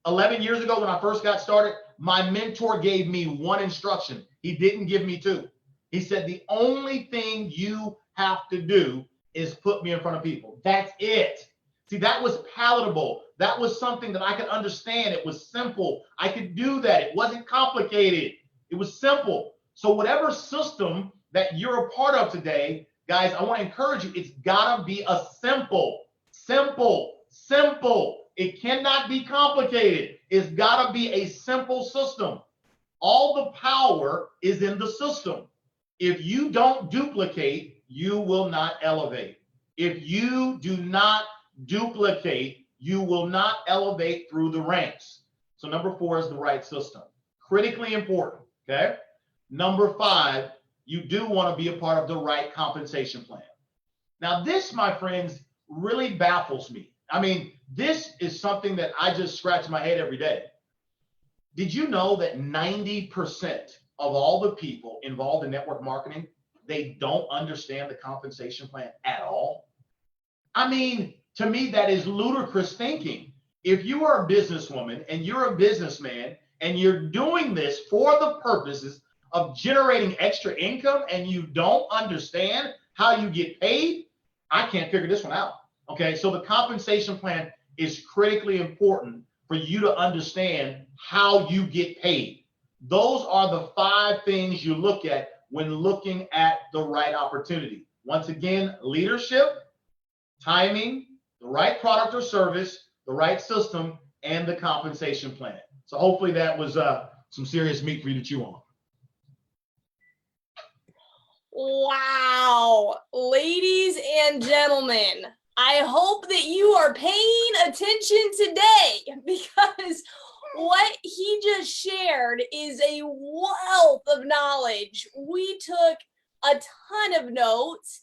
11 years ago when I first got started, my mentor gave me 1 instruction. He didn't give me 2. He said, the only thing you have to do is put me in front of people. That's it. See, that was palatable. That was something that I could understand. It was simple. I could do that. It wasn't complicated. It was simple. So whatever system that you're a part of today, guys, I want to encourage you, it's got to be a simple. It cannot be complicated. It's got to be a simple system. All the power is in the system. If you don't duplicate, you will not elevate. If you do not duplicate, you will not elevate through the ranks. So number 4 is the right system. Critically important, okay? Number 5, you do want to be a part of the right compensation plan. Now this, my friends, really baffles me. I mean, this is something that I just scratch my head every day. Did you know that 90% of all the people involved in network marketing, they don't understand the compensation plan at all? I mean, to me, that is ludicrous thinking. If you are a businesswoman and you're a businessman and you're doing this for the purposes of generating extra income and you don't understand how you get paid, I can't figure this one out. Okay, so the compensation plan is critically important for you to understand how you get paid. Those are the 5 things you look at when looking at the right opportunity. Once again, leadership, timing, the right product or service, the right system, and the compensation plan. So hopefully that was some serious meat for you to chew on. Wow. Ladies and gentlemen, I hope that you are paying attention today, because what he just shared is a wealth of knowledge. We took a ton of notes,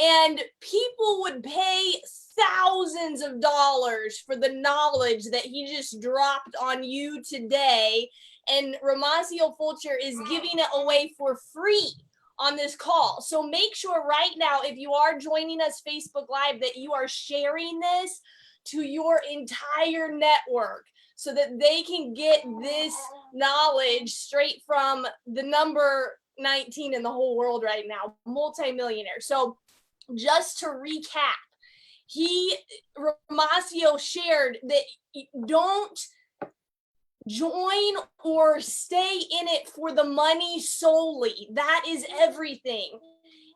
and people would pay thousands of dollars for the knowledge that he just dropped on you today. And Romacio Fulcher is giving it away for free on this call. So make sure right now, if you are joining us Facebook Live, that you are sharing this to your entire network so that they can get this knowledge straight from the number 19 in the whole world right now, multimillionaire. So just to recap, Romacio shared that don't join or stay in it for the money solely. That is everything.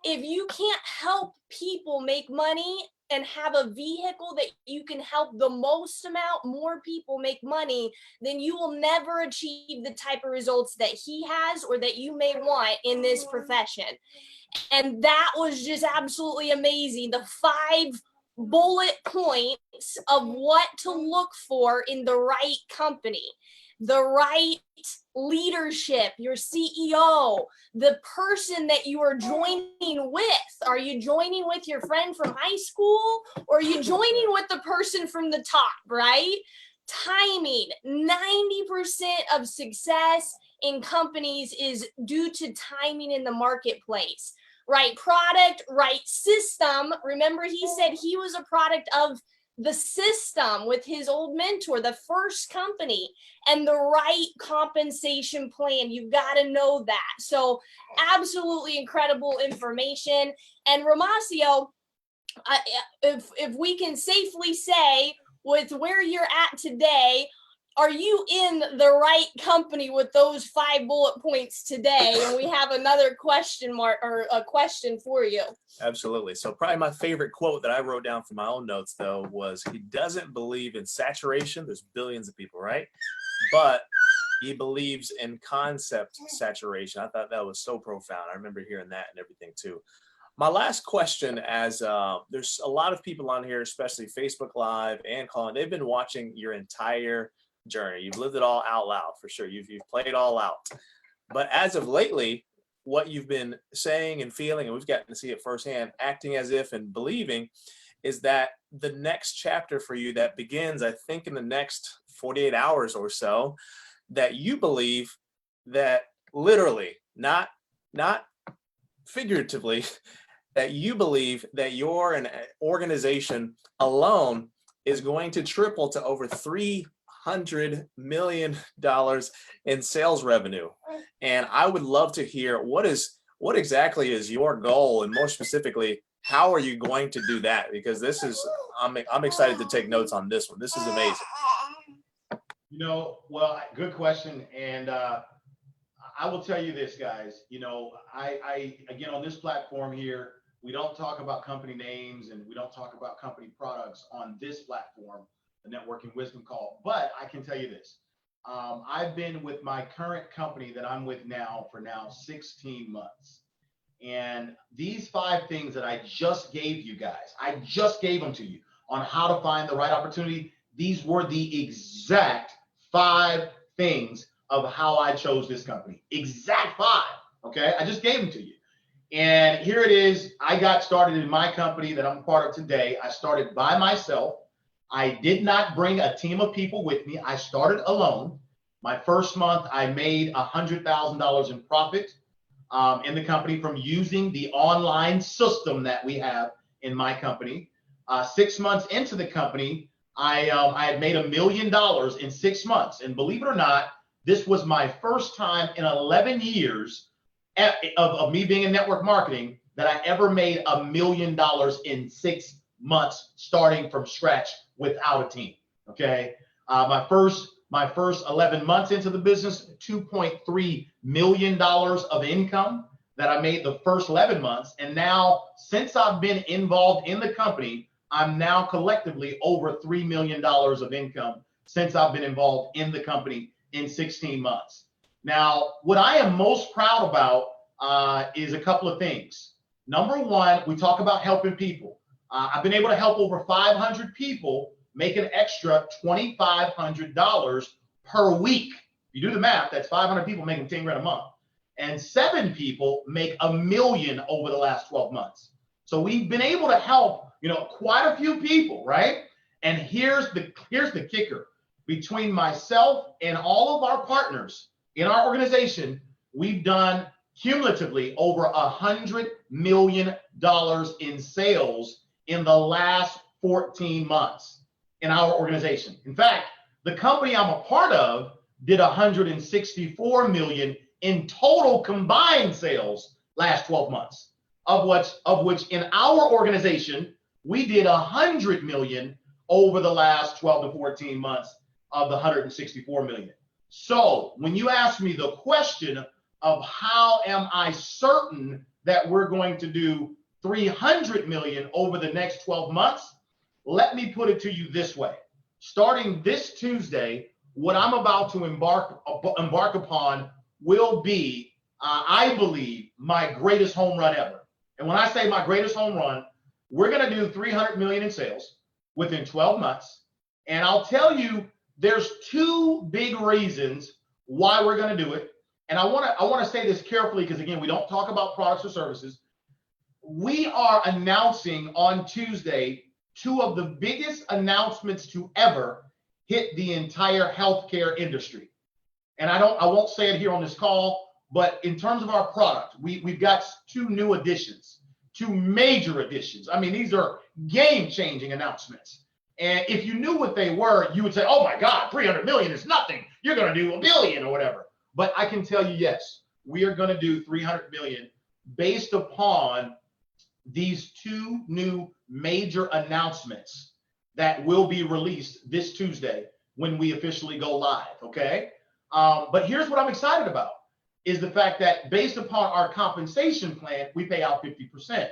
If you can't help people make money and have a vehicle that you can help the most amount more people make money, then you will never achieve the type of results that he has or that you may want in this profession. And that was just absolutely amazing. The 5 bullet points of what to look for in the right company, the right leadership, your CEO, the person that you are joining with. Are you joining with your friend from high school, or are you joining with the person from the top, right? Timing. 90% of success in companies is due to timing in the marketplace. Right product, right system. Remember, he said he was a product of the system with his old mentor, the first company, and the right compensation plan. You've got to know that. So absolutely incredible information. And Romacio, if we can safely say, with where you're at today, are you in the right company with those 5 bullet points today? And we have another question mark or a question for you. Absolutely. So probably my favorite quote that I wrote down from my own notes, though, was he doesn't believe in saturation. There's billions of people, right? But he believes in concept saturation. I thought that was so profound. I remember hearing that and everything too. My last question, as there's a lot of people on here, especially Facebook Live and calling, they've been watching your entire journey. You've lived it all out loud for sure. You've played it all out. But as of lately, what you've been saying and feeling, and we've gotten to see it firsthand, acting as if and believing, is that the next chapter for you that begins, I think, in the next 48 hours or so, that you believe that literally, not figuratively, that you believe that your an organization alone is going to triple to over $300 million in sales revenue. And I would love to hear what exactly is your goal, and more specifically, how are you going to do that? Because this is, I'm excited to take notes on this one. This is amazing. You know, well, good question. And I will tell you this, guys, you know, I again, on this platform here, we don't talk about company names and we don't talk about company products on this platform, the Networking Wisdom Call. But I can tell you this. I've been with my current company that I'm with now for 16 months. And these 5 things that I just gave you guys, I just gave them to you on how to find the right opportunity. These were the exact 5 things of how I chose this company. Exact 5. Okay. I just gave them to you. And here it is. I got started in my company that I'm part of today. I started by myself. I did not bring a team of people with me. I started alone. My first month, I made $100,000 in profit in the company from using the online system that we have in my company. 6 months into the company, I had made $1 million in 6 months. And believe it or not, this was my first time in 11 years of me being in network marketing that I ever made $1 million in 6 months, starting from scratch without a team. Okay. My first 11 months into the business, $2.3 million of income that I made the first 11 months. And now, since I've been involved in the company, I'm now collectively over $3 million of income since I've been involved in the company in 16 months. Now, what I am most proud about is a couple of things. Number one, we talk about helping people. I've been able to help over 500 people make an extra $2,500 per week. If you do the math, that's 500 people making 10 grand a month. And 7 people make $1 million over the last 12 months. So we've been able to help, quite a few people, right? And here's the kicker. Between myself and all of our partners in our organization, we've done cumulatively over $100 million in sales in the last 14 months in our organization. In fact, the company I'm a part of did $164 million in total combined sales last 12 months, of which in our organization, we did $100 million over the last 12 to 14 months of the $164 million. So when you ask me the question of how am I certain that we're going to do 300 million over the next 12 months, let me put it to you this way. Starting this Tuesday, what I'm about to embark upon will be, I believe, my greatest home run ever. And when I say my greatest home run, we're going to do 300 million in sales within 12 months. And I'll tell you, there's two big reasons why we're going to do it. And I want to say this carefully because, again, we don't talk about products or services. We are announcing on Tuesday two of the biggest announcements to ever hit the entire healthcare industry. And I won't say it here on this call, but in terms of our product, we've got two new additions, two major additions. I mean, these are game-changing announcements. And if you knew what they were, you would say, oh my God, 300 million is nothing. You're going to do $1 billion or whatever. But I can tell you, yes, we are going to do 300 million based upon these two new major announcements that will be released this Tuesday when we officially go live, okay? But here's what I'm excited about is the fact that based upon our compensation plan, we pay out 50%.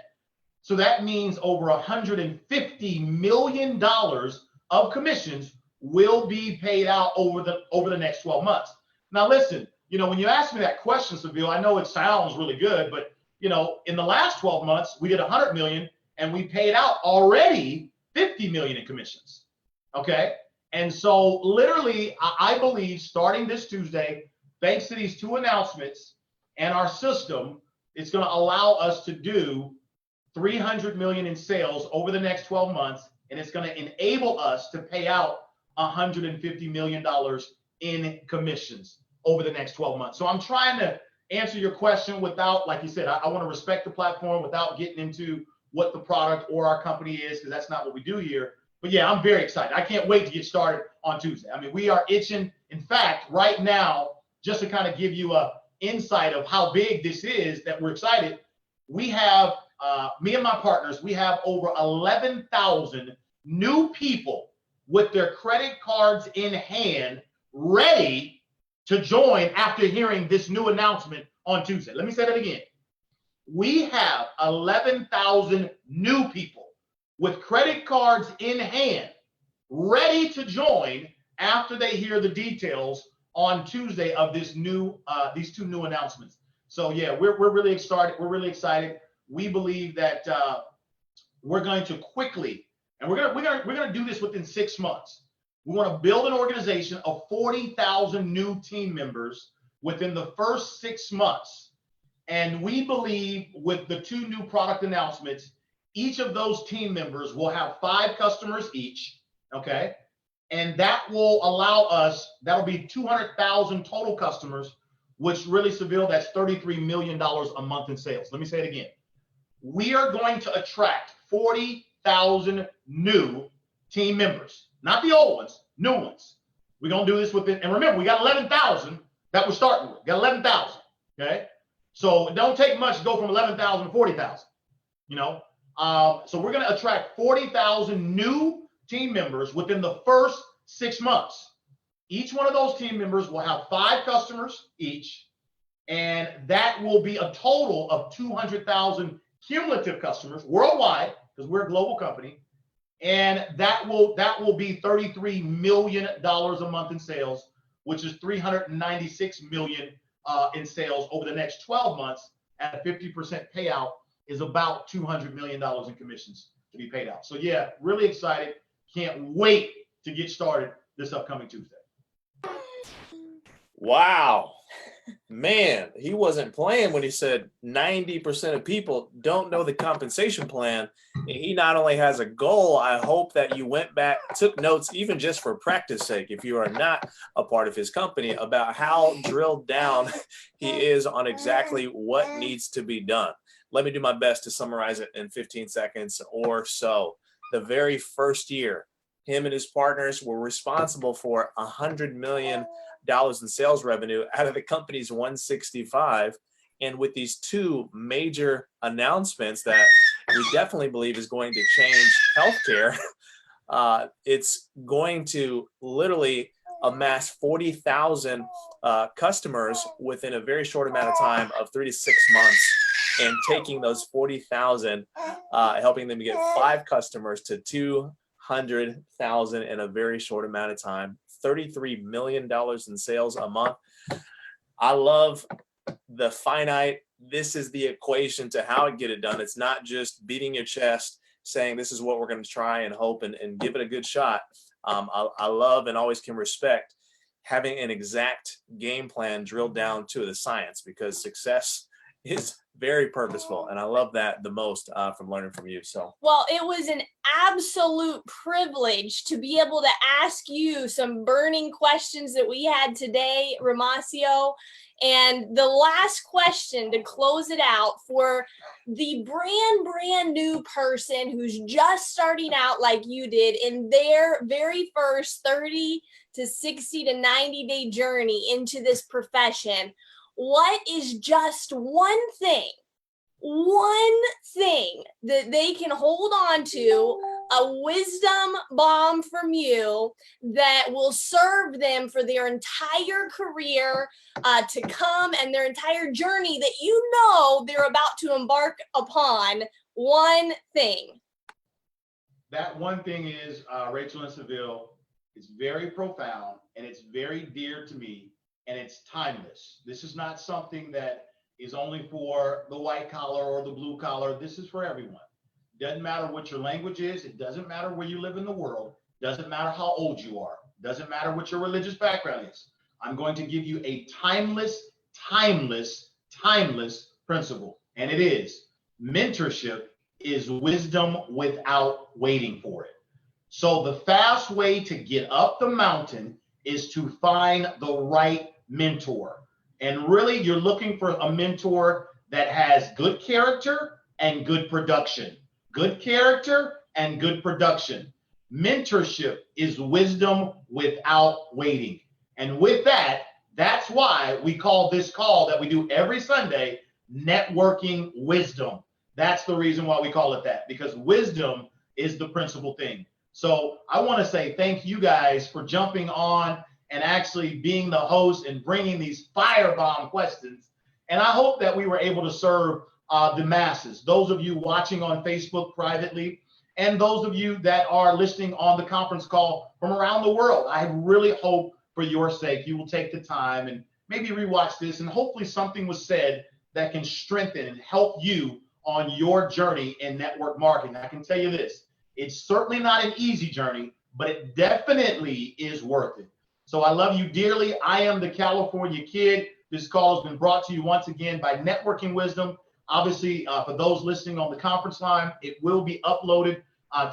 So that means over $150 million of commissions will be paid out over the next 12 months. Now, listen, when you ask me that question, Seville, I know it sounds really good, but in the last 12 months, we did 100 million and we paid out already 50 million in commissions. Okay. And so literally, I believe starting this Tuesday, thanks to these two announcements and our system, it's going to allow us to do 300 million in sales over the next 12 months. And it's going to enable us to pay out $150 million in commissions over the next 12 months. So I'm trying to answer your question without, like you said, I want to respect the platform without getting into what the product or our company is, because that's not what we do here. But yeah, I'm very excited. I can't wait to get started on Tuesday. I mean, we are itching. In fact, right now, just to kind of give you a insight of how big this is that we're excited, we have, me and my partners, we have over 11,000 new people with their credit cards in hand ready to join after hearing this new announcement on Tuesday. Let me say that again. We have 11,000 new people with credit cards in hand ready to join after they hear the details on Tuesday of this new these two new announcements. So yeah, we're really excited. We're really excited. We believe that we're going to quickly, and we're gonna do this within 6 months. We want to build an organization of 40,000 new team members within the first 6 months. And we believe with the two new product announcements, each of those team members will have 5 customers each, okay? And that will allow us, that'll be 200,000 total customers, which really, Seville, that's $33 million a month in sales. Let me say it again. We are going to attract 40,000 new team members. Not the old ones, new ones. We're going to do this within, and remember, we got 11,000 that we're starting with. We got 11,000, okay? So it don't take much to go from 11,000 to 40,000, So we're going to attract 40,000 new team members within the first 6 months. Each one of those team members will have 5 customers each, and that will be a total of 200,000 cumulative customers worldwide, because we're a global company. And that will be $33 million a month in sales, which is $396 million in sales over the next 12 months. At a 50% payout is about $200 million in commissions to be paid out. So yeah, really excited. Can't wait to get started this upcoming Tuesday. Wow. Man, he wasn't playing when he said 90% of people don't know the compensation plan. He not only has a goal, I hope that you went back, took notes, even just for practice sake, if you are not a part of his company, about how drilled down he is on exactly what needs to be done. Let me do my best to summarize it in 15 seconds or so. The very first year, him and his partners were responsible for $100 million in sales revenue out of the company's 165. And with these two major announcements that we definitely believe is going to change healthcare, it's going to literally amass 40,000 customers within a very short amount of time of 3 to 6 months, and taking those 40,000, helping them get 5 customers to 200,000 in a very short amount of time, $33 million in sales a month. I love the finite. This is the equation to how to get it done. It's not just beating your chest, saying this is what we're going to try and hope and give it a good shot. I love and always can respect having an exact game plan drilled down to the science, because success is very purposeful, and I love that the most from learning from you. So, well, it was an absolute privilege to be able to ask you some burning questions that we had today, Romacio. And the last question to close it out for the brand new person who's just starting out like you did in their very first 30 to 60 to 90 day journey into this profession, what is just one thing that they can hold on to, a wisdom bomb from you that will serve them for their entire career to come, and their entire journey that you know they're about to embark upon? One thing. That one thing is, Rachel and Seville, it's very profound and it's very dear to me, and it's timeless. This is not something that is only for the white collar or the blue collar. This is for everyone. Doesn't matter what your language is. It doesn't matter where you live in the world. Doesn't matter how old you are. Doesn't matter what your religious background is. I'm going to give you a timeless principle. And it is: mentorship is wisdom without waiting for it. So the fast way to get up the mountain is to find the right mentor. And really, you're looking for a mentor that has good character and good production. Good character and good production. Mentorship is wisdom without waiting. And with that, that's why we call this call that we do every Sunday Networking Wisdom. That's the reason why we call it that, because wisdom is the principal thing. So I want to say thank you guys for jumping on and actually being the host and bringing these firebomb questions. And I hope that we were able to serve the masses, those of you watching on Facebook privately, and those of you that are listening on the conference call from around the world. I really hope, for your sake, you will take the time and maybe rewatch this, and hopefully something was said that can strengthen and help you on your journey in network marketing. I can tell you this: it's certainly not an easy journey, but it definitely is worth it. So I love you dearly. I am the California Kid. This call has been brought to you once again by Networking Wisdom. Obviously, for those listening on the conference line, it will be uploaded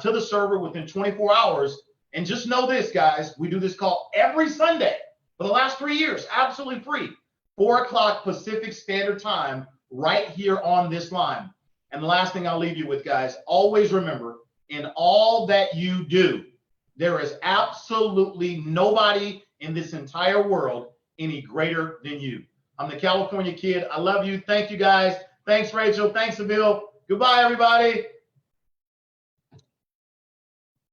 to the server within 24 hours. And just know this, guys, we do this call every Sunday for the last 3 years, absolutely free, 4 o'clock Pacific Standard Time, right here on this line. And the last thing I'll leave you with, guys, always remember, in all that you do, there is absolutely nobody in this entire world any greater than you. I'm the California Kid. I love you. Thank you, guys. Thanks, Rachel. Thanks, Seville. Goodbye, everybody.